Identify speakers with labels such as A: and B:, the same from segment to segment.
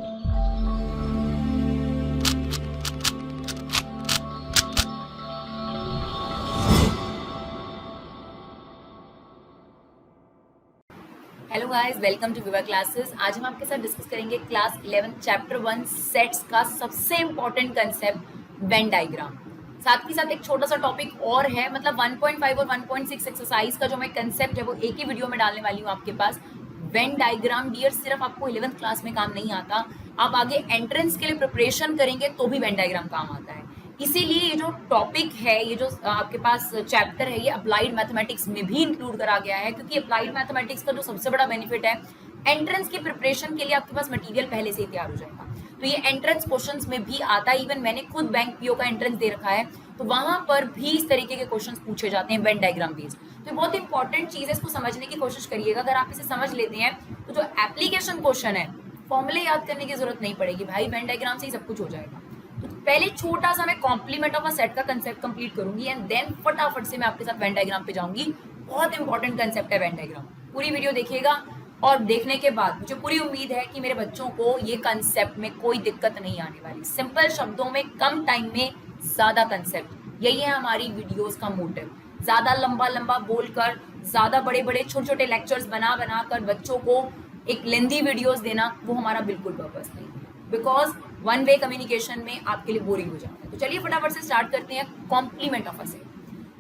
A: Hello guys, welcome to विवा classes. आज हम आपके साथ डिस्कस करेंगे क्लास 11 चैप्टर 1 सेट्स का सबसे इम्पोर्टेंट कंसेप्ट वेन डायग्राम। साथ ही साथ एक छोटा सा टॉपिक और है, मतलब 1.5 और 1.6 एक्सरसाइज का जो मैं कंसेप्ट है वो एक ही वीडियो में डालने वाली हूँ आपके पास। वेन डायग्राम डियर सिर्फ आपको 11th क्लास में काम नहीं आता, आप आगे एंट्रेंस के लिए प्रिपरेशन करेंगे तो भी वेन डायग्राम काम आता है। इसीलिए ये जो टॉपिक है, ये जो आपके पास चैप्टर है, ये अप्लाइड मैथमेटिक्स में भी इंक्लूड करा गया है, क्योंकि अप्लाइड मैथमेटिक्स का जो सबसे बड़ा बेनिफिट है, एंट्रेंस की प्रिपरेशन के लिए आपके पास मटेरियल पहले से ही तैयार हो जाएगा। तो ये एंट्रेंस क्वेश्चंस में भी आता है। इवन मैंने खुद बैंक पीओ का एंट्रेंस दे रखा है, तो वहां पर भी इस तरीके के क्वेश्चंस पूछे जाते हैं वेन डायग्राम बेस्ड। तो ये बहुत इंपॉर्टेंट चीज है, इसको समझने की कोशिश करिएगा। अगर आप इसे समझ लेते हैं तो जो एप्लीकेशन क्वेश्चन है, फॉर्मूले याद करने की जरूरत नहीं पड़ेगी भाई, वेन डायग्राम से ही सब कुछ हो जाएगा। तो पहले छोटा सा मैं कॉम्प्लीमेंट ऑफ अ सेट का कंसेप्ट कंप्लीट करूंगी एंड देन फटाफट से मैं आपके साथ वेन डायग्राम पे जाऊंगी। बहुत इंपॉर्टेंट कंसेप्ट है वेन डायग्राम। पूरी वीडियो देखिएगा और देखने के बाद मुझे पूरी उम्मीद है कि मेरे बच्चों को ये कंसेप्ट में कोई दिक्कत नहीं आने वाली। सिंपल शब्दों में, कम टाइम में ज्यादा कंसेप्ट, यही है हमारी वीडियोस का मोटिव। ज्यादा लंबा लंबा बोलकर, ज्यादा बड़े बड़े छोटे छोटे लेक्चर्स बना बना कर बच्चों को एक लेंदी वीडियोस देना, वो हमारा बिल्कुल पर्पस नहीं है। बिकॉज वन वे कम्युनिकेशन में आपके लिए बोरिंग हो जाता है। तो चलिए फटाफट से स्टार्ट करते हैं complement of a set.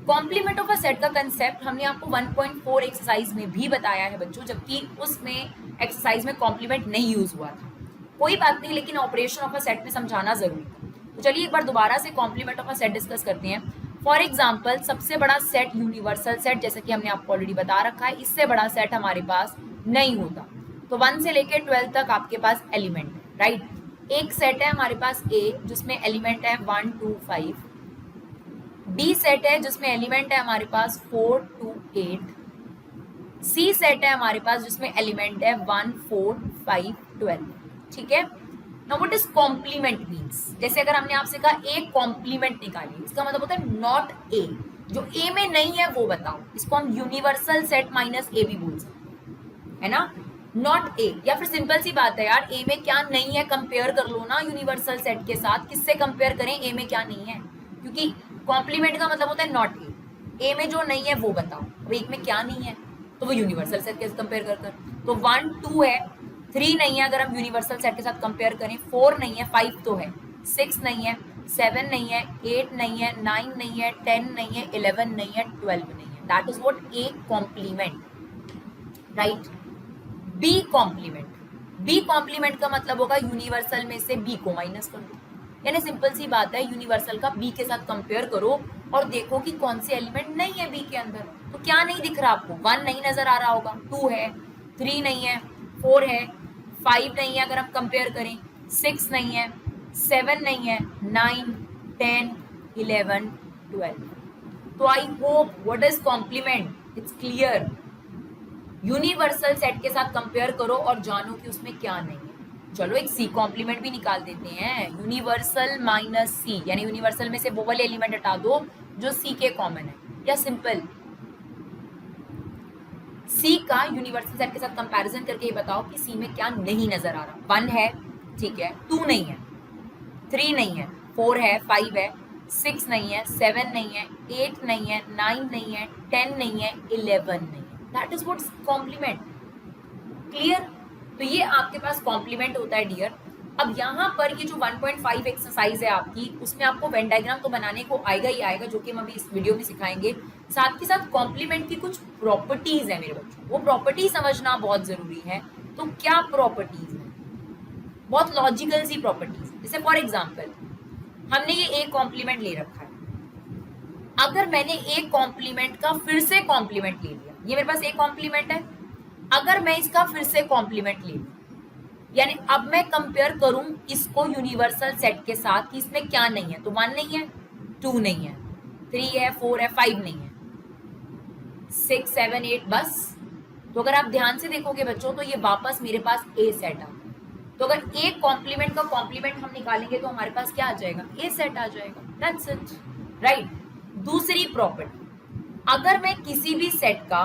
A: Complement of a set का कंसेप्ट हमने आपको 1.4 एक्सरसाइज में भी बताया है बच्चों, जबकि उसमें एक्सरसाइज में कॉम्प्लीमेंट नहीं यूज हुआ था। कोई बात नहीं, लेकिन ऑपरेशन ऑफ अ सेट में समझाना जरूरी था। तो चलिए एक बार दोबारा से complement of a set discuss करते हैं। फॉर एग्जाम्पल, सबसे बड़ा सेट यूनिवर्सल सेट, जैसे कि हमने आपको ऑलरेडी बता रखा है, इससे बड़ा सेट हमारे पास नहीं होता। तो 1 से लेकर 12 तक आपके पास एलिमेंट है, राइट। एक सेट है हमारे पास ए, जिसमें एलिमेंट है 1 2 5। बी सेट है जिसमें एलिमेंट है हमारे पास 4 2 8। सी सेट है हमारे पास जिसमें एलिमेंट है 1 4 5 12। ठीक है। Now what is complement means? जैसे अगर हमने आपसे कहा ए कॉम्प्लीमेंट निकालिए, इसका मतलब होता है नॉट ए, जो ए में नहीं है वो बताओ। इसको हम यूनिवर्सल सेट माइनस ए भी बोल सकते हैं, है ना। नॉट ए, या फिर सिंपल सी बात है यार, ए में क्या नहीं है कंपेयर कर लो ना यूनिवर्सल सेट के साथ। किससे कंपेयर करें? ए में क्या नहीं है, क्योंकि कॉम्प्लीमेंट का मतलब होता है नॉट ए। ए में जो नहीं है वो बताओ। अब एक में क्या नहीं है तो वो यूनिवर्सल सेट के साथ कंपेयर कर कर, तो 1 2 है, 3 नहीं है अगर हम यूनिवर्सल सेट के साथ कंपेयर करें, 4 नहीं है, 5 तो है, 6 नहीं है, 7 नहीं है, 8 नहीं है, 9 नहीं है, 10 नहीं है, 11 नहीं है, 12 नहीं है। That is what A complement, right. B complement, B complement का मतलब होगा यूनिवर्सल में से बी को माइनस कर दो। यानी सिंपल सी बात है, यूनिवर्सल का बी के साथ कंपेयर करो और देखो कि कौन से एलिमेंट नहीं है बी के अंदर। तो क्या नहीं दिख रहा आपको? 1 नहीं नजर आ रहा होगा, 2 है, 3 नहीं है, 4 है, 5 नहीं है अगर हम कंपेयर करें, 6 नहीं है, 7 नहीं है, 9 10 11 12। तो I hope what is complement it's clear. Universal set के साथ कंपेयर करो और जानो कि उसमें क्या नहीं है। चलो एक सी कॉम्प्लीमेंट भी निकाल देते हैं, यूनिवर्सल माइनस सी, यानी यूनिवर्सल में से वो वाले एलिमेंट हटा दो जो सी के कॉमन है, या सिंपल सी का यूनिवर्सल सेट के साथ कंपैरिजन करके ये बताओ कि सी में क्या नहीं नजर आ रहा। 1 है, ठीक है, 2 नहीं है, 3 नहीं है, 4 है, 5 है, 6 नहीं है, 7 नहीं है, 8 नहीं है, 9 नहीं है, 10 नहीं है, 11 नहीं है। That is what's complement. Clear? तो ये आपके पास कॉम्प्लीमेंट होता है डियर। अब यहाँ पर ये जो 1.5 एक्सरसाइज है आपकी, उसमें आपको वेन डायग्राम तो बनाने को आएगा ही आएगा, जो कि हम अभी इस वीडियो में सिखाएंगे। साथ के साथ कॉम्प्लीमेंट की कुछ प्रॉपर्टीज है मेरे बच्चों, वो प्रॉपर्टी समझना बहुत जरूरी है। तो क्या प्रॉपर्टीज है? बहुत लॉजिकल सी प्रॉपर्टीज। जैसे फॉर एग्जाम्पल, हमने ये ए कॉम्प्लीमेंट ले रखा है, अगर मैंने ए कॉम्प्लीमेंट का फिर से कॉम्प्लीमेंट ले लिया, ये मेरे पास ए कॉम्प्लीमेंट है, अगर मैं इसका फिर से कॉम्प्लीमेंट ले लूं, यानी अब मैं कंपेयर करूं इसको यूनिवर्सल सेट के साथ कि इसमें क्या नहीं है, तो 1 नहीं है, 2 नहीं है, 3 है, 4 है, 5 नहीं है, 6 7 8 बस। तो अगर आप ध्यान से देखोगे बच्चों, तो ये वापस मेरे पास ए सेट आ। तो अगर ए कॉम्प्लीमेंट का कॉम्प्लीमेंट हम निकालेंगे तो हमारे पास क्या आ जाएगा? ए सेट आ जाएगा। That's it, right. दूसरी प्रॉपर्टी, अगर मैं किसी भी सेट का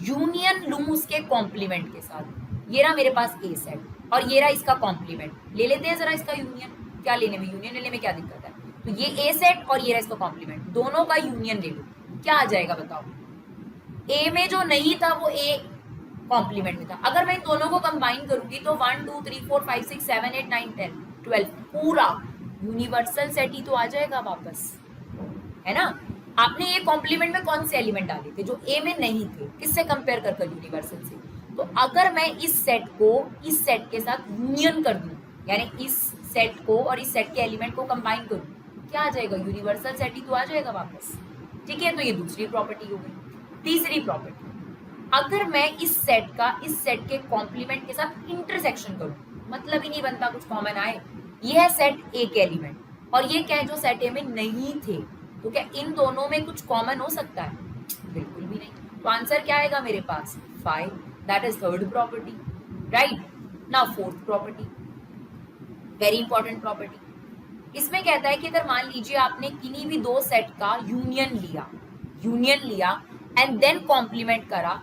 A: यूनियन लूं उसके कॉम्प्लीमेंट के साथ, ये रहा मेरे पास ए सेट, और ये रहा इसका कॉम्प्लीमेंट। ले लेते हैं जरा इसका यूनियन, क्या लेने में, यूनियन लेने में क्या दिक्कत है। तो ये ए सेट और ये रहा इसका कॉम्प्लीमेंट, दोनों का यूनियन ले लो, क्या आ जाएगा बताओ। ए में जो नहीं था वो ए कॉम्प्लीमेंट में था। अगर मैं इन दोनों को कंबाइन करूंगी तो 1 2 3 4 5 6 7 8 9 10 12 पूरा यूनिवर्सल सेट ही तो आ जाएगा वापस, है ना। आपने ये कॉम्प्लीमेंट में कौन से एलिमेंट डाले थे जो ए में नहीं थे, किससे कंपेयर कर कर यूनिवर्सल से। तो अगर मैं इस सेट को इस सेट के साथ यूनियन कर दूं, यानी इस सेट को और इस सेट के एलिमेंट को कंबाइन करूं, क्या आ जाएगा, यूनिवर्सल सेट ही तो आ जाएगा वापस। ठीक है, तो ये दूसरी प्रॉपर्टी हो गई। तीसरी प्रॉपर्टी, अगर मैं इस सेट का इस सेट के कॉम्प्लीमेंट के साथ इंटरसेक्शन करूं, मतलब ही नहीं बनता कुछ कॉमन आए। ये है सेट ए के एलिमेंट और ये क्या है जो सेट ए में नहीं थे, तो क्या इन दोनों में कुछ कॉमन हो सकता है, बिल्कुल भी नहीं। तो आंसर क्या आएगा मेरे पास 5, that is third property, right. Now fourth property, very important property. इसमें कहता है कि अगर मान लीजिए आपने किन्हीं भी दो सेट का यूनियन लिया एंड देन कॉम्प्लीमेंट करा,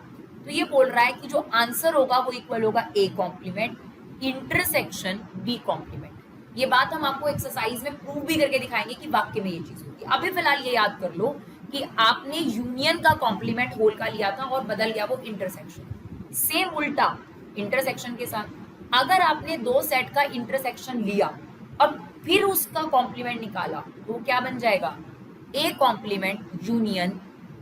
A: तो ये बोल रहा है कि जो आंसर होगा वो इक्वल होगा A complement intersection B complement. ये बात हम आपको एक्सरसाइज में प्रूव भी करके दिखाएंगे कि वाक्य में ये चीज होगी। अभी फिलहाल ये याद कर लो कि आपने यूनियन का कॉम्प्लीमेंट होल का लिया था और बदल गया वो इंटरसेक्शन। सेम उल्टा इंटरसेक्शन के साथ, अगर आपने दो सेट का इंटरसेक्शन लिया और फिर उसका कॉम्प्लीमेंट निकाला तो क्या बन जाएगा, A complement union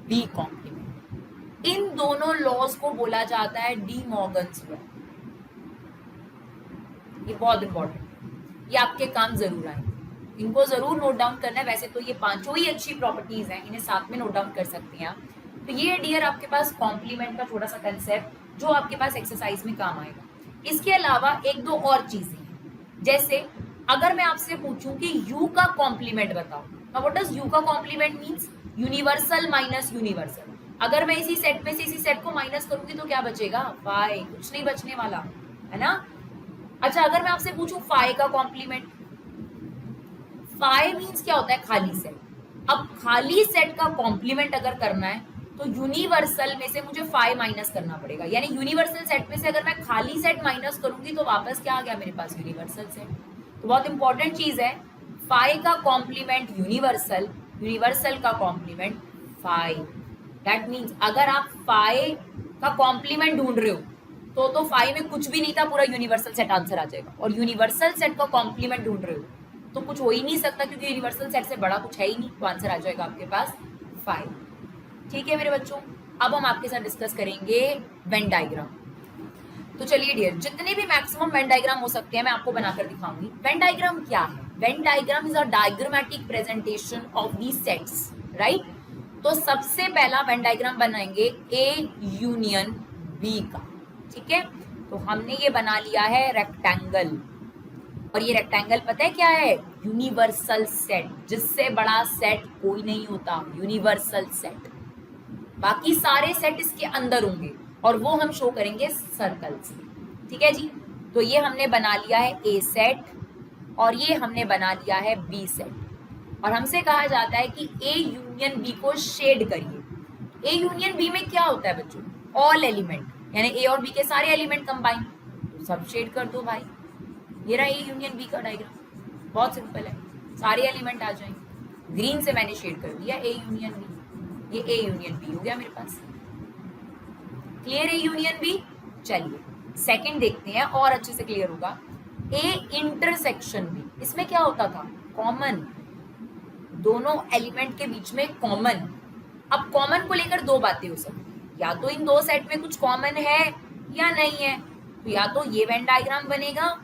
A: B complement. इन दोनों लॉज को बोला जाता है डी मॉर्गन्स लॉ। ये बहुत इंपॉर्टेंट, ये आपके काम जरूर आए, इनको जरूर नोट डाउन करना है। वैसे तो ये पांचों ही अच्छी प्रॉपर्टीज हैं, इन्हें साथ में नोट डाउन कर सकते हैं आप। तो ये डियर आपके पास कॉम्प्लीमेंट का थोड़ा सा कंसेप्ट जो आपके पास एक्सरसाइज में काम आएगा। इसके अलावा एक दो और चीजें हैं, जैसे अगर मैं आपसे पूछूं कि यू का कॉम्प्लीमेंट बताओ, now what does यू का complement means, universal minus universal. अगर मैं इसी सेट में से इसी सेट को माइनस करूंगी तो क्या बचेगा, फाई, कुछ नहीं बचने वाला, है ना। अच्छा, अगर मैं आपसे पूछूं फाई का कॉम्प्लीमेंट, फाई मीन्स क्या होता है, खाली सेट। अब खाली सेट का कॉम्प्लीमेंट अगर करना है तो यूनिवर्सल में से मुझे फाई माइनस करना पड़ेगा, यानी यूनिवर्सल सेट में से अगर मैं खाली सेट माइनस करूंगी तो वापस क्या आ गया मेरे पास, यूनिवर्सल सेट। तो बहुत इंपॉर्टेंट चीज है, फाई का कॉम्प्लीमेंट यूनिवर्सल, यूनिवर्सल का कॉम्प्लीमेंट फाई। दैट मीन्स अगर आप फाई का कॉम्प्लीमेंट ढूंढ रहे हो तो फाई में कुछ भी नहीं था, पूरा यूनिवर्सल सेट आंसर आ जाएगा। और यूनिवर्सल सेट का कॉम्प्लीमेंट ढूंढ रहे हो तो कुछ हो ही नहीं सकता, क्योंकि यूनिवर्सल सेट से बड़ा कुछ है ही नहीं, तो आंसर आ जाएगा आपके पास 5। ठीक है मेरे बच्चों, अब हम आपके साथ डिस्कस करेंगे वेन डायग्राम। तो चलिए डियर, जितने भी मैक्सिमम वेन डायग्राम हो सकते हैं मैं आपको बनाकर दिखाऊंगी। वेन डायग्राम क्या है, Venn diagram is a diagrammatic presentation of the sets, right. तो सबसे पहला वेन डायग्राम बनाएंगे ए यूनियन बी का, ठीक है। तो हमने ये बना लिया है रेक्टेंगल, और ये रेक्टेंगल पता है क्या है, यूनिवर्सल सेट, जिससे बड़ा सेट कोई नहीं होता, यूनिवर्सल सेट। बाकी सारे सेट इसके अंदर होंगे और वो हम शो करेंगे सर्कल से, ठीक है जी। तो ये हमने बना लिया है ए सेट और ये हमने बना लिया है बी सेट, और हमसे कहा जाता है कि ए यूनियन बी को शेड करिए। ए यूनियन बी में क्या होता है बच्चों, ऑल एलिमेंट, यानी ए और बी के सारे एलिमेंट कंबाइन, तो सब शेड कर दो भाई। ये रहा ए यूनियन बी का डायग्राम, बहुत सिंपल है, सारे एलिमेंट आ जाएंगे। ग्रीन से मैंने शेड कर दिया ए यूनियन बी, ये ए यूनियन बी हो गया मेरे पास। Clear A union B. चलिए सेकंड देखते हैं और अच्छे से क्लियर होगा। ए इंटरसेक्शन बी, इसमें क्या होता था, कॉमन, दोनों एलिमेंट के बीच में कॉमन। अब कॉमन को लेकर दो बातें हो सकती, या तो इन दो सेट में कुछ कॉमन है या नहीं है, तो या तो ये वेन डायग्राम बनेगा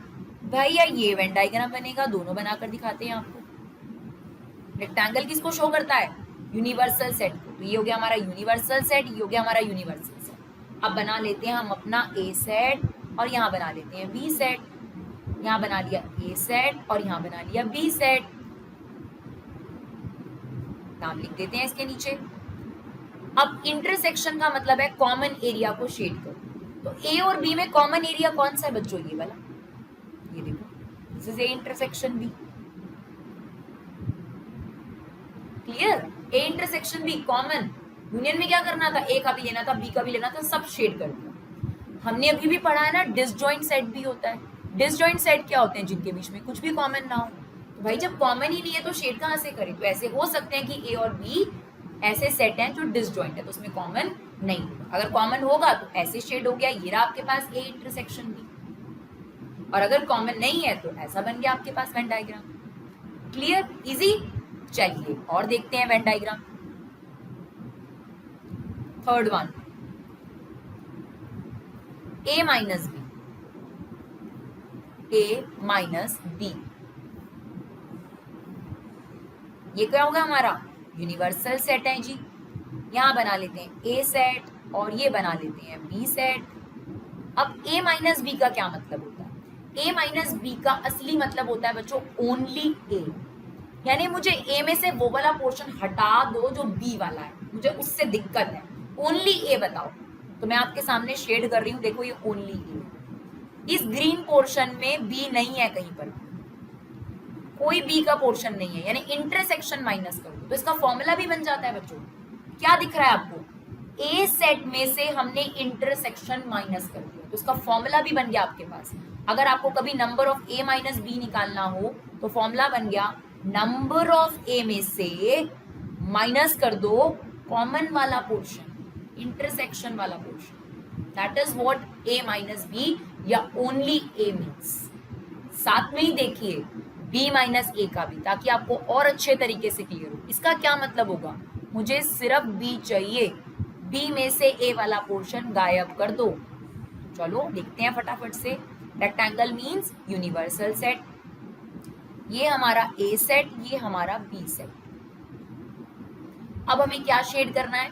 A: भाई या ये वेन डायग्राम बनेगा, दोनों बनाकर दिखाते हैं आपको। रेक्टेंगल किसको शो करता है, यूनिवर्सल सेट को, तो ये हो गया हमारा यूनिवर्सल सेट, ये हो गया हमारा यूनिवर्सल सेट। अब बना लेते हैं हम अपना ए सेट और यहाँ बना लेते हैं बी सेट, यहाँ बना लिया ए सेट और यहाँ बना लिया बी सेट, नाम लिख देते हैं इसके नीचे। अब इंटरसेक्शन का मतलब है कॉमन एरिया को शेड करो, तो ए और बी में कॉमन एरिया कौन सा है बच्चों, ये वाला, ये देखो, this is A intersection B. Clear, A intersection B common. Union में क्या करना था, ए का भी लेना था, बी का भी लेना था, सब शेड कर दिया। हमने अभी भी पढ़ा है ना डिसजॉइंट सेट भी होता है, डिसजॉइंट सेट क्या होते हैं? जिनके बीच में कुछ भी कॉमन ना हो। तो भाई जब कॉमन ही नहीं है तो शेड कहाँ से करें? तो ऐसे हो सकते हैं कि ए और बी ऐसे सेट हैं जो डिसजॉइंट है, तो उसमें कॉमन नहीं होगा। अगर कॉमन होगा तो ऐसे शेड हो गया, ये रहा आपके पास ए इंटरसेक्शन बी, और अगर कॉमन नहीं है तो ऐसा बन गया आपके पास वेन डायग्राम। क्लियर? इजी। चलिए और देखते हैं वेन डायग्राम। थर्ड वन, ए माइनस बी, ए माइनस बी, ये क्या होगा हमारा? यूनिवर्सल सेट है जी। यहां बना लेते हैं ए सेट और ये बना लेते हैं बी सेट। अब ए माइनस बी का क्या मतलब होता है? ए माइनस बी का असली मतलब होता है बच्चों ओनली ए, यानी मुझे ए में से वो वाला पोर्शन हटा दो जो बी वाला है, मुझे उससे दिक्कत है, ओनली ए बताओ। तो मैं आपके सामने शेड कर रही हूं, देखो ये ओनली ए। इस ग्रीन पोर्शन में बी नहीं है, कहीं पर कोई बी का पोर्शन नहीं है, यानी इंटरसेक्शन माइनस कर दो तो इसका फॉर्मूला भी बन जाता है बच्चों। क्या दिख रहा है आपको? ए सेट में से हमने इंटरसेक्शन माइनस कर दिया तो उसका फॉर्मूला भी बन गया आपके पास। अगर आपको कभी number of A minus B निकालना हो तो फॉर्मूला बन गया नंबर ऑफ ए में से माइनस कर दो कॉमन वाला पोर्शन, इंटरसेक्शन वाला portion. That is what A minus B या ओनली ए मीन्स। साथ में ही देखिए b माइनस ए का भी, ताकि आपको और अच्छे तरीके से क्लियर हो। इसका क्या मतलब होगा? मुझे सिर्फ b चाहिए, b में से a वाला पोर्शन गायब कर दो। चलो देखते हैं फटाफट से। रेक्टेंगल मीन्स यूनिवर्सल सेट, ये हमारा a सेट, ये हमारा b सेट। अब हमें क्या शेड करना है?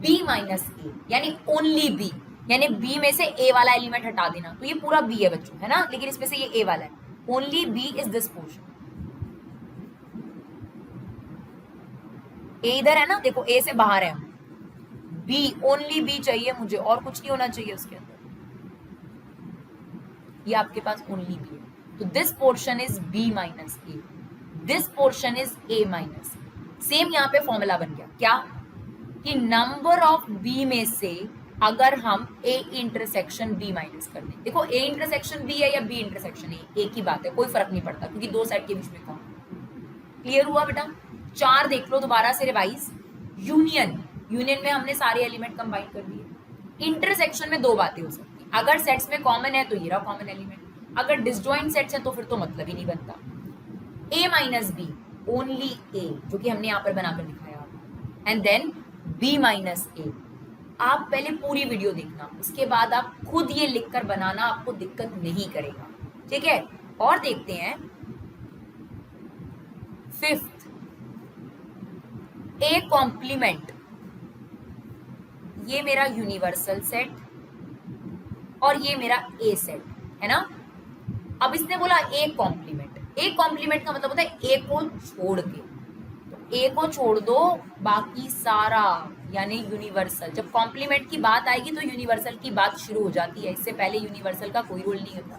A: b माइनस ए, यानी ओनली b, यानी b में से a वाला एलिमेंट हटा देना। तो ये पूरा b है बच्चों, है ना, लेकिन इसमें से ये a वाला है। Only b is this portion. a इधर है ना, देखो a से बाहर है, b ओनली b चाहिए मुझे, और कुछ नहीं होना चाहिए उसके अंदर। ये आपके पास ओनली b है, तो this portion is b minus A, this portion is a minus. Same यहाँ पे फॉर्मूला बन गया क्या? कि नंबर ऑफ b में से अगर हम a इंटरसेक्शन b माइनस कर दें, देखो a इंटरसेक्शन b है या b इंटरसेक्शन a, एक ही बात है, कोई फर्क नहीं पड़ता, क्योंकि दो सेट के बीच में कौन। क्लियर हुआ बेटा? 4 देख लो दोबारा से रिवाइज। यूनियन, यूनियन में हमने सारे एलिमेंट कंबाइन कर दिए। इंटरसेक्शन में दो बातें हो सकती हैं, अगर सेट्स में कॉमन है तो ये रहा कॉमन एलिमेंट, अगर डिसजॉइंट सेट्स है तो फिर तो मतलब ही नहीं बनता। a minus B only a, जो कि हमने यहाँ पर बनाकर दिखाया, and then b minus a। आप पहले पूरी वीडियो देखना, उसके बाद आप खुद ये लिखकर बनाना, आपको दिक्कत नहीं करेगा, ठीक है? और देखते हैं फिफ्थ, ए कॉम्प्लीमेंट, ये मेरा यूनिवर्सल सेट और ये मेरा ए सेट है ना। अब इसने बोला ए कॉम्प्लीमेंट, ए कॉम्प्लीमेंट का मतलब होता है ए को छोड़ के, तो ए को छोड़ दो बाकी सारा, यानी यूनिवर्सल। जब कॉम्प्लीमेंट की बात आएगी तो यूनिवर्सल की बात शुरू हो जाती है, इससे पहले यूनिवर्सल का कोई रोल नहीं होता।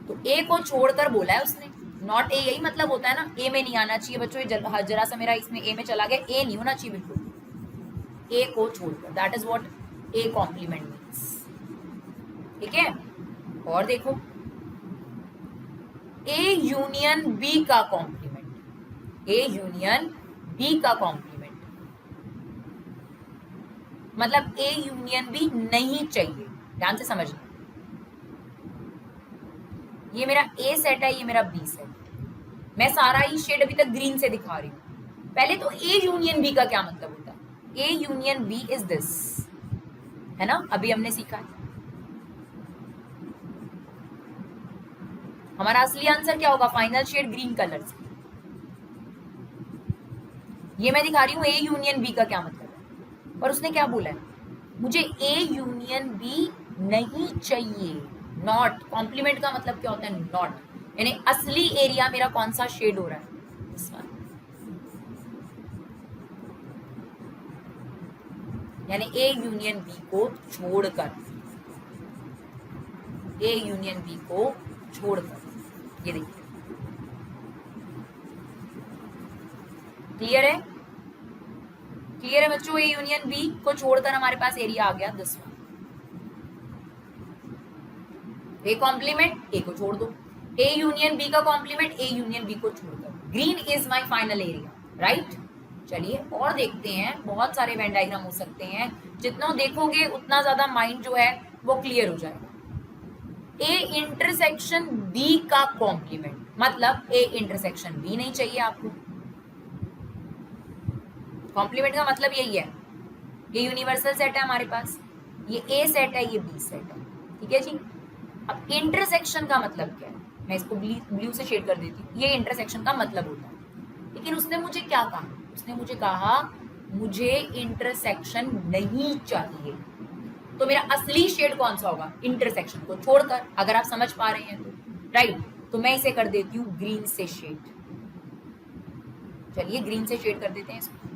A: तो ए को छोड़कर बोला है उसने, नॉट ए, यही मतलब होता है ना, ए में नहीं आना चाहिए बच्चों, ये जरा सा मेरा इसमें ए में चला गया, ए नहीं होना चाहिए बिल्कुल, ए को छोड़कर। That is what A complement means, ठीक है? और देखो ए यूनियन बी का कॉम्प्लीमेंट, ए यूनियन बी का कॉम्प्लीमेंट मतलब ए यूनियन बी नहीं चाहिए, ध्यान से समझना। ये मेरा ए सेट है, ये मेरा बी सेट, मैं सारा ही शेड अभी तक ग्रीन से दिखा रही हूं। पहले तो ए यूनियन बी का क्या मतलब होता है? A union B is this, है ना, अभी हमने सीखा है। हमारा असली आंसर क्या होगा? फाइनल शेड ग्रीन कलर से। ये मैं दिखा रही हूं ए यूनियन बी का क्या मतलब है, पर उसने क्या बोला है? मुझे ए यूनियन बी नहीं चाहिए, नॉट। कॉम्प्लीमेंट का मतलब क्या होता है? नॉट, यानी असली एरिया मेरा कौन सा शेड हो रहा है? इस वन, यानी ए यूनियन बी को छोड़कर, ए यूनियन बी को छोड़कर, ये देखिए क्लियर है? क्लियर है बच्चों? ए यूनियन बी को छोड़कर हमारे पास एरिया आ गया this one. A complement A को छोड़ दो, ए यूनियन बी का कॉम्प्लीमेंट ए यूनियन बी को छोड़कर green is my final area, right. चलिए और देखते हैं, बहुत सारे वेन डायग्राम हो सकते हैं, जितना देखोगे उतना ज्यादा माइंड जो है वो क्लियर हो जाएगा। ए इंटरसेक्शन बी का कॉम्प्लीमेंट, मतलब ए इंटरसेक्शन बी नहीं चाहिए आपको। कॉम्प्लीमेंट का मतलब यही है, ये यूनिवर्सल सेट है हमारे पास, ये ए सेट है, ये बी सेट है, ठीक है जी। अब इंटरसेक्शन का मतलब क्या है, मैं इसको ब्लू से शेड कर देती हूँ, ये इंटरसेक्शन का मतलब होता है। लेकिन उसने मुझे क्या कहा, उसने मुझे कहा मुझे इंटरसेक्शन नहीं चाहिए, तो मेरा असली शेड कौन सा होगा, इंटरसेक्शन को छोड़कर, अगर आप समझ पा रहे हैं तो, राइट। तो मैं इसे कर देती हूँ ग्रीन से शेड। चलिए ग्रीन से शेड कर देते हैं इसको,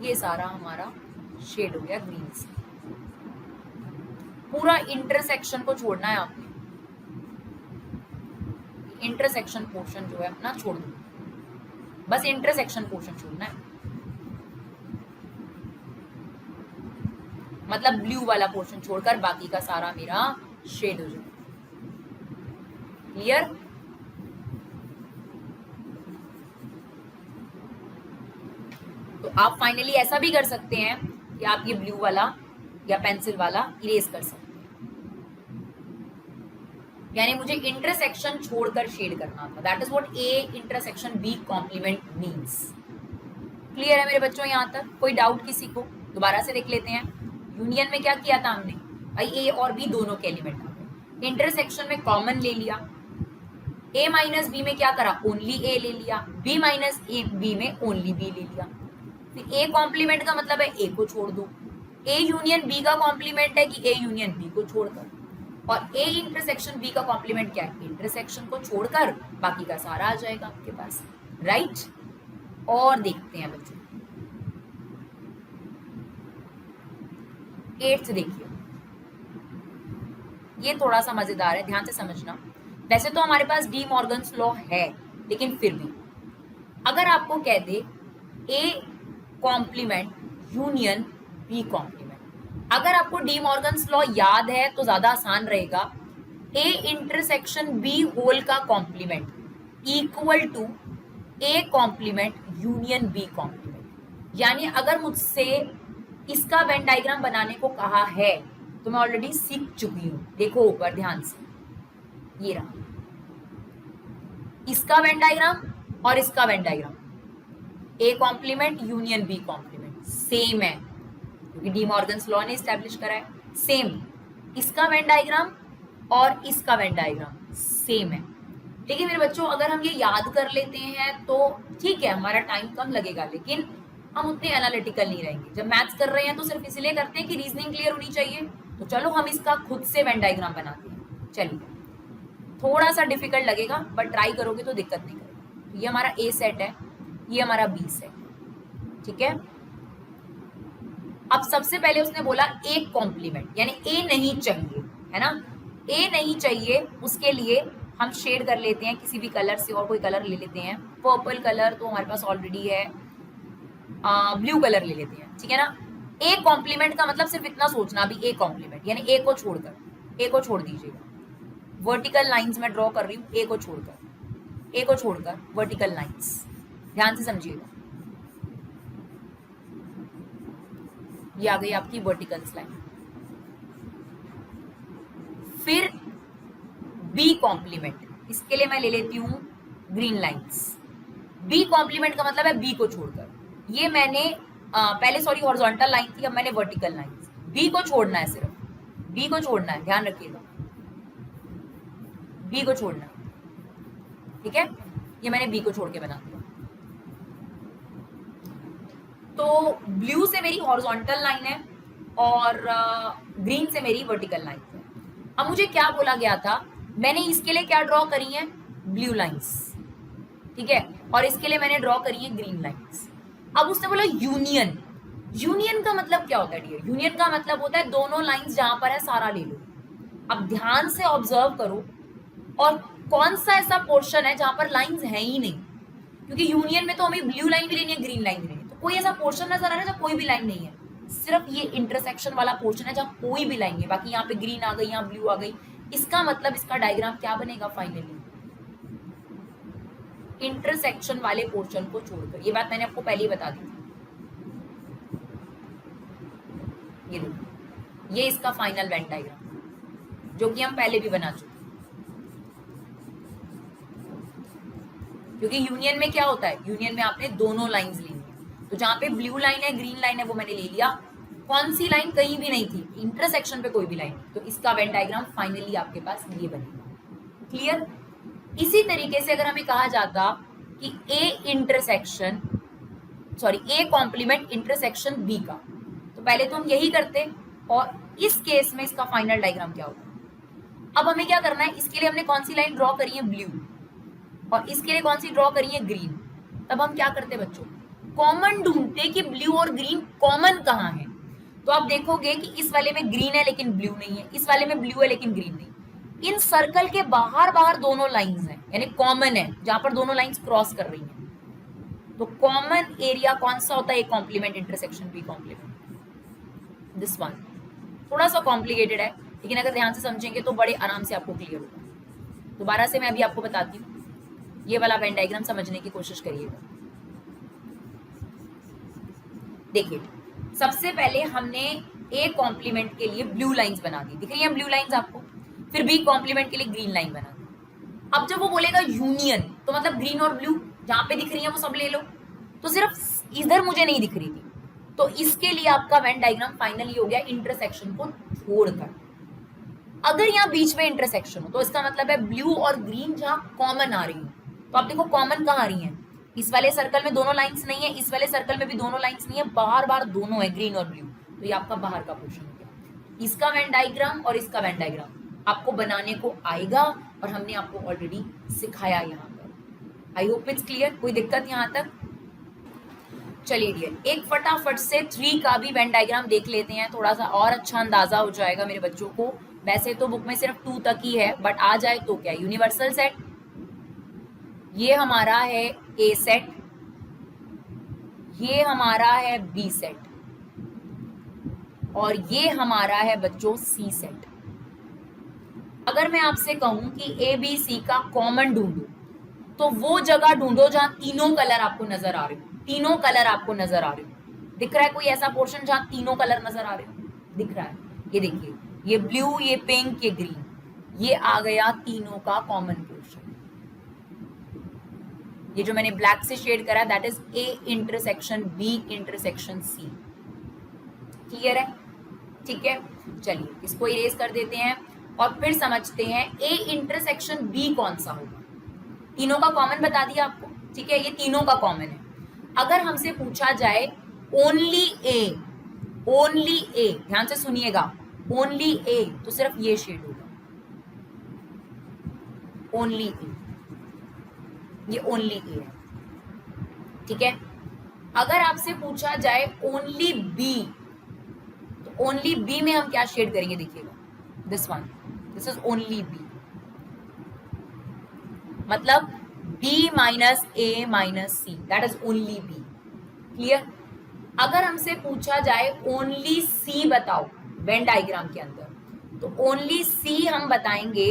A: ये सारा हमारा शेड हो गया ग्रीन से। पूरा इंटरसेक्शन को छोड़ना है आपने, इंटरसेक्शन पोर्शन जो है अपना छोड़ दो, बस इंटरसेक्शन पोर्शन छोड़ना है, मतलब ब्लू वाला पोर्शन छोड़कर बाकी का सारा मेरा शेड हो जाए। क्लियर। तो आप फाइनली ऐसा भी कर सकते हैं कि आप ये ब्लू वाला या पेंसिल वाला इरेज कर सकते हैं, यानी मुझे इंटरसेक्शन छोड़कर शेड करना था, that is what A intersection B complement means. Clear है मेरे बच्चों यहाँ तक, कोई डाउट किसी को? दोबारा से देख लेते हैं। यूनियन में क्या किया था हमने भाई, ए और बी दोनों के एलिमेंट आ गए, इंटरसेक्शन में कॉमन ले लिया, ए माइनस बी में क्या करा, ओनली ए ले लिया, बी माइनस बी में ओनली बी ले लिया। ए कॉम्प्लीमेंट का मतलब है ए को छोड़ दो, ए यूनियन बी का कॉम्प्लीमेंट है कि ए यूनियन बी को छोड़कर, और ए इंटरसेक्शन बी का कॉम्प्लीमेंट क्या है, इंटरसेक्शन को छोड़कर बाकी का सारा आ जाएगा आपके पास, राइट। और देखते हैं बच्चों, 8th देखिए, ये थोड़ा सा मजेदार है, ध्यान से समझना। वैसे तो हमारे पास डी मॉर्गन्स लॉ है, लेकिन फिर भी अगर आपको कह दे A complement union B complement, अगर आपको डी मॉर्गन्स लॉ याद है तो ज्यादा आसान रहेगा। ए इंटरसेक्शन बी होल का complement equal to A complement union B complement. यानी अगर मुझसे इसका वेन डायग्राम बनाने को कहा है तो मैं ऑलरेडी सीख चुकी हूं। देखो ऊपर ध्यान से, ये रहा इसका वेन डायग्राम और इसका Venn diagram, A complement union B complement same है, क्योंकि डी मॉर्गन्स लॉ ने इस्टेब्लिश करा है। सेम इसका वेन डायग्राम और इसका वेन डायग्राम सेम है। लेकिन मेरे बच्चों अगर हम ये याद कर लेते हैं तो ठीक है, हमारा टाइम कम लगेगा, लेकिन हम उतने एनालिटिकल नहीं रहेंगे। जब मैथ्स कर रहे हैं तो सिर्फ इसलिए करते हैं कि रीजनिंग क्लियर होनी चाहिए। तो चलो हम इसका खुद से वेन डायग्राम बनाते हैं। चलिए, थोड़ा सा डिफिकल्ट लगेगा बट ट्राई करोगे तो दिक्कत नहीं करेगा। ये हमारा ए सेट है, ये हमारा बी सेट, ठीक है। अब सबसे पहले उसने बोला एक कॉम्प्लीमेंट, यानी ए नहीं चाहिए, है ना। ए नहीं चाहिए, उसके लिए हम शेड कर लेते हैं किसी भी कलर से, और कोई कलर ले लेते हैं। पर्पल कलर तो हमारे पास ऑलरेडी है, ब्लू कलर ले लेते हैं, ठीक है ना। ए कॉम्प्लीमेंट का मतलब सिर्फ इतना सोचना भी, ए कॉम्प्लीमेंट यानी ए को छोड़कर, ए को छोड़ दीजिएगा। वर्टिकल लाइंस में ड्रॉ कर रही हूँ, ए को छोड़कर, ए को छोड़कर वर्टिकल लाइंस, ध्यान से समझिएगा। ये आ गई आपकी वर्टिकल लाइन। फिर बी कॉम्प्लीमेंट, इसके लिए मैं ले लेती हूँ ग्रीन लाइंस। बी कॉम्प्लीमेंट का मतलब है बी को छोड़कर, ये मैंने पहले सॉरी हॉरिजॉन्टल लाइन थी, अब मैंने वर्टिकल लाइंस। बी को छोड़ना है, सिर्फ बी को छोड़ना है, ध्यान रखिएगा, बी को छोड़ना है, ठीक है। ये मैंने बी को छोड़ के बना दिया। तो ब्लू से मेरी हॉरिजॉन्टल लाइन है और ग्रीन से मेरी वर्टिकल लाइन है। अब मुझे क्या बोला गया था, मैंने इसके लिए क्या ड्रॉ करी है, ब्लू लाइंस, ठीक है, और इसके लिए मैंने ड्रॉ करी है ग्रीन लाइंस। अब उसने बोला यूनियन, यूनियन का मतलब क्या होता है डियर, यूनियन का मतलब होता है दोनों लाइंस जहां पर है सारा ले लो। अब ध्यान से ऑब्जर्व करो, और कौन सा ऐसा पोर्शन है जहां पर लाइंस है ही नहीं, क्योंकि यूनियन में तो हमें ब्लू लाइन भी लेनी है, ग्रीन लाइन भी लेनी है। तो कोई ऐसा पोर्शन नजर आ रहा है जहाँ कोई भी लाइन नहीं है, सिर्फ ये इंटरसेक्शन वाला पोर्शन है जहाँ कोई भी लाइन नहीं है। बाकी यहाँ पे ग्रीन आ गई, यहाँ ब्लू आ गई, इसका मतलब इसका डायग्राम क्या बनेगा फाइनली, इंटरसेक्शन वाले पोर्शन को छोड़कर। ये बात मैंने आपको पहले ही बता दी थी। ये देखो, ये इसका फाइनल वेन डायग्राम जो कि हम पहले भी बना चुके। क्योंकि यूनियन में क्या होता है, यूनियन में आपने दोनों लाइंस ली है, तो जहां पे ब्लू लाइन है ग्रीन लाइन है वो मैंने ले लिया, कौन सी लाइन कहीं भी नहीं थी, इंटरसेक्शन पे कोई भी लाइन, तो इसका वेन डायग्राम फाइनली आपके पास ये बनेगा। क्लियर। इसी तरीके से अगर हमें कहा जाता कि A intersection sorry A complement intersection B का, तो पहले तो हम यही करते, और इस केस में इसका फाइनल डायग्राम क्या होगा। अब हमें क्या करना है, इसके लिए हमने कौन सी लाइन ड्रॉ करी है, ब्लू, और इसके लिए कौन सी ड्रॉ करी है, ग्रीन। तब हम क्या करते बच्चों, कॉमन ढूंढते कि ब्लू और ग्रीन कॉमन कहाँ है। तो आप देखोगे कि इस वाले में ग्रीन है लेकिन ब्लू नहीं है, इस वाले में ब्लू है लेकिन ग्रीन नहीं। इन सर्कल के बाहर बाहर दोनों लाइंस हैं, यानी कॉमन है, जहां पर दोनों लाइंस क्रॉस कर रही हैं। तो कॉमन एरिया कौन सा होता है, A complement intersection B complement, this one. थोड़ा सा कॉम्प्लिकेटेड है, लेकिन अगर ध्यान से समझेंगे तो बड़े आराम से आपको क्लियर होगा। दोबारा से मैं अभी आपको बताती हूँ, ये वाला वेन डायग्राम समझने की कोशिश करिएगा। देखिए, सबसे पहले हमने ए कॉम्प्लीमेंट के लिए ब्लू लाइंस बना दी, दिख रही है ब्लू लाइंस आपको, फिर बी कॉम्प्लीमेंट के लिए ग्रीन लाइन बना दी। अब जब वो बोलेगा यूनियन, तो मतलब ग्रीन और ब्लू जहां पे दिख रही है वो सब ले लो, तो सिर्फ इधर मुझे नहीं दिख रही थी, तो इसके लिए आपका वेन डायग्राम फाइनली हो गया इंटरसेक्शन को छोड़कर। अगर यहाँ बीच में इंटरसेक्शन हो तो इसका मतलब है ब्लू और ग्रीन जहां कॉमन आ रही है, तो आप देखो कॉमन कहाँ आ रही है, इस वाले सर्कल में दोनों लाइंस नहीं है, इस वाले सर्कल में भी दोनों लाइंस नहीं है, बाहर बाहर दोनों है, ग्रीन और ब्लू, तो ये आपका बाहर का पोर्शन हो गया। इसका वेन डायग्राम और इसका वेन डायग्राम आपको बनाने को आएगा, और हमने आपको ऑलरेडी सिखाया यहाँ पर। आई होप इट्स क्लियर, कोई दिक्कत यहाँ तक। चलिए डियर, एक फटाफट से 3 का भी वेन डायग्राम देख लेते हैं, थोड़ा सा और अच्छा अंदाजा हो जाएगा मेरे बच्चों को। वैसे तो बुक में सिर्फ 2 तक ही है, बट आ जाए तो क्या, यूनिवर्सल सेट, ये हमारा है ए सेट, ये हमारा है बी सेट, और ये हमारा है बच्चों सी सेट। अगर मैं आपसे कहूं कि ए बी सी का कॉमन ढूंढो, तो वो जगह ढूंढो जहां तीनों कलर आपको नजर आ रहे हो, तीनों कलर आपको नजर आ रहे हो। दिख रहा है कोई ऐसा पोर्शन जहां तीनों कलर नजर आ रहे हो, दिख रहा है, ये देखिए, ये ब्लू, ये पिंक, ये ग्रीन, ये आ गया तीनों का कॉमन पोर्शन। ये जो मैंने ब्लैक से शेड करा, that is A intersection B intersection C. Clear है, ठीक है। चलिए इसको इरेज कर देते हैं और फिर समझते हैं ए इंटरसेक्शन बी कौन सा होगा। तीनों का कॉमन बता दिया आपको, ठीक है, ये तीनों का कॉमन है। अगर हमसे पूछा जाए ओनली ए, ओनली ए, ध्यान से सुनिएगा, ओनली ए, तो सिर्फ ये शेड होगा, ओनली ए, ये ओनली ए है, ठीक है। अगर आपसे पूछा जाए ओनली बी, तो ओनली बी में हम क्या शेड करेंगे, देखिएगा, this one, this is only B, मतलब B minus A minus C, that is only B. Clear. अगर हमसे पूछा जाए ओनली सी बताओ वेन डायग्राम के अंदर, तो ओनली सी हम बताएंगे,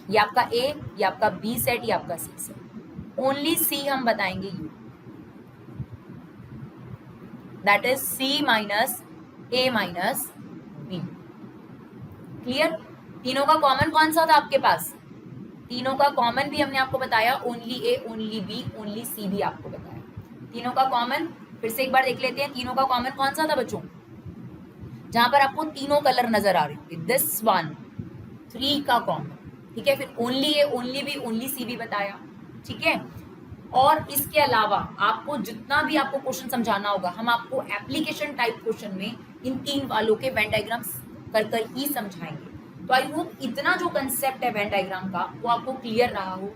A: ये आपका ए, ये आपका बी सेट, ये आपका सी सेट, ओनली सी हम बताएंगे you, that is C minus A minus B. Clear. तीनों का कॉमन कौन सा था आपके पास, तीनों का कॉमन भी हमने आपको बताया, ओनली ए, ओनली बी, ओनली सी भी आपको बताया। तीनों का कॉमन फिर से एक बार देख लेते हैं, तीनों का कॉमन कौन सा था बच्चों, जहां पर आपको तीनों कलर नजर आ रहे हैं, दिस वन, 3 का कॉमन, ठीक है। फिर ओनली ए, ओनली बी, ओनली सी भी बताया, ठीक है। और इसके अलावा आपको जितना भी आपको क्वेश्चन समझाना होगा, हम आपको एप्लीकेशन टाइप क्वेश्चन में इन 3 वालों के वेन डायग्राम्स कर कर ही समझाएंगे। तो आई होप इतना जो कंसेप्ट है वेन डायग्राम का वो आपको क्लियर रहा हो।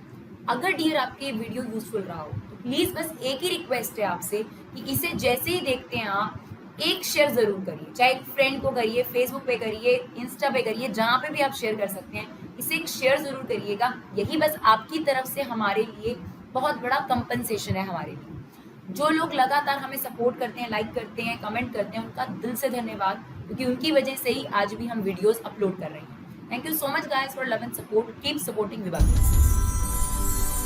A: अगर डियर आपके वीडियो यूजफुल रहा हो तो प्लीज बस एक ही रिक्वेस्ट है आपसे कि इसे जैसे ही देखते हैं आप एक शेयर जरूर करिए, चाहे एक फ्रेंड को करिए, फेसबुक पे करिए, इंस्टा पे करिए, जहाँ पे भी आप शेयर कर सकते हैं, इसे एक शेयर जरूर करिएगा। यही बस आपकी तरफ से हमारे लिए बहुत बड़ा कंपनसेशन है हमारे लिए। जो लोग लगातार हमें सपोर्ट करते हैं, लाइक करते हैं, कमेंट करते हैं, उनका दिल से धन्यवाद, क्योंकि उनकी वजह से ही आज भी हम वीडियोस अपलोड कर रहे हैं। Thank you so much guys for love and support. Keep supporting Viva Classes.